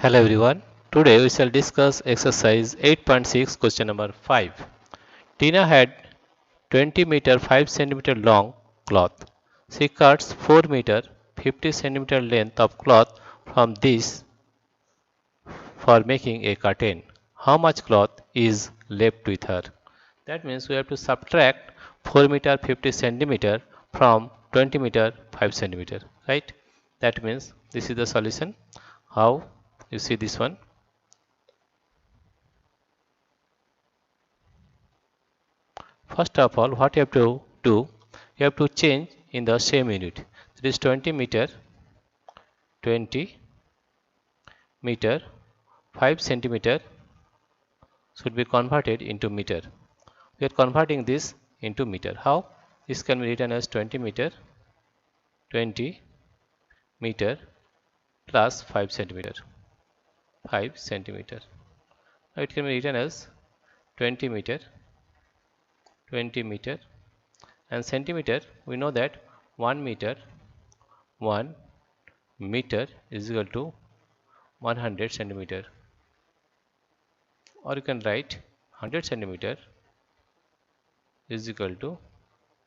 Hello everyone. Today we shall discuss exercise 8.6 question number 5. Tina had 20 meter 5 centimeter long cloth. She cuts 4 meter 50 centimeter length of cloth from this for making a curtain. How much cloth is left with her? That means we have to subtract 4 meter 50 centimeter from 20 meter 5 centimeter, right? That means this is the solution. How you see this one? First of all, what you have to do, you have to change in the same unit. That is 20 meter 5 centimeter should be converted into meter. We are converting this into meter. How? This can be written as 20 meter plus 5 centimeter. 5 centimeter. Now it can be written as 20 meter and centimeter. We know that 1 meter is equal to 100 centimeter, or you can write 100 centimeter is equal to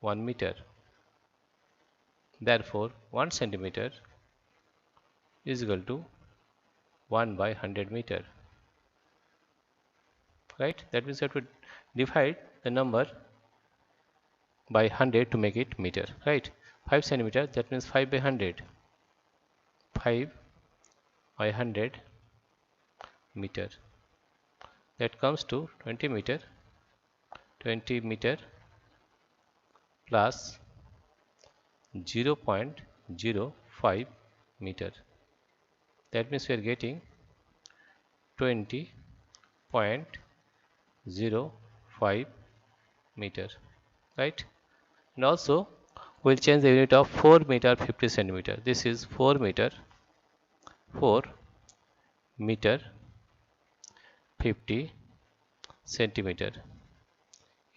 1 meter. Therefore 1 centimeter is equal to 1 by 100 meter, right? That means you have to divide the number by 100 to make it meter, right? 5 centimeter, that means 5 by 100. 5 by 100 meter, that comes to 20 meter plus 0.05 meter. That means we are getting 20.05 meter, right? And also we'll change the unit of 4 meter 50 centimeter. This is 4 meter 50 centimeter.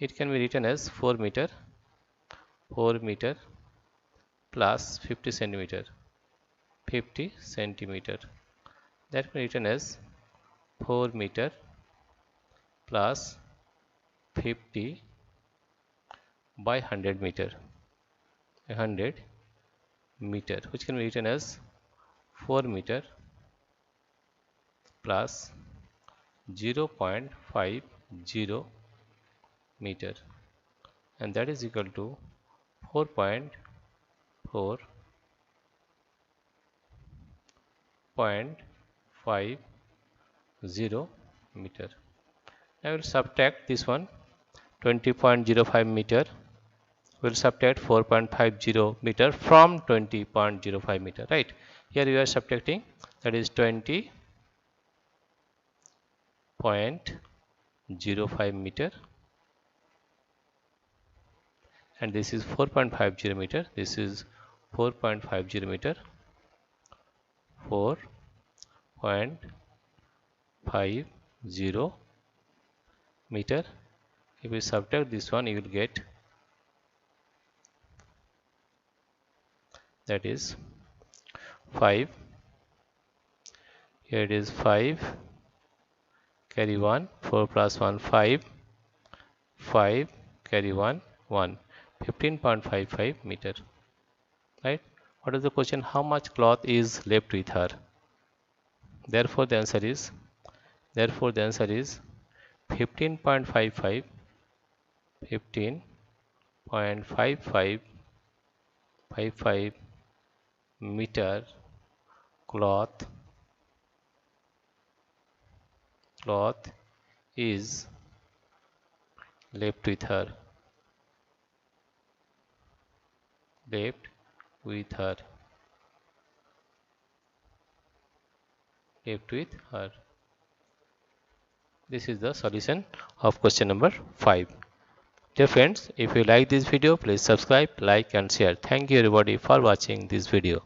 It can be written as 4 meter plus 50 centimeter. That can be written as 4 meter plus 50 by 100 meter. 100 meter, which can be written as 4 meter plus 0.50 meter, and that is equal to 4.50 meter. I will subtract this one, 20.05 meter. We'll subtract 4.50 meter from 20.05 meter, right? Here we are subtracting, that is 20.05 meter, and this is 4.50 meter. This is 4.50 meter. 4.50 meter. If we subtract this one, you will get, that is 5. Here it is 5, carry 1, 4 plus 1 5, 5 carry 1 1, 15.55 meter, right? What is the question? How much cloth is left with her? Therefore the answer is 15.55 meter cloth is left with her. This is the solution of question number 5. Dear friends, if you like this video, please subscribe, like and share. Thank you everybody for watching this video.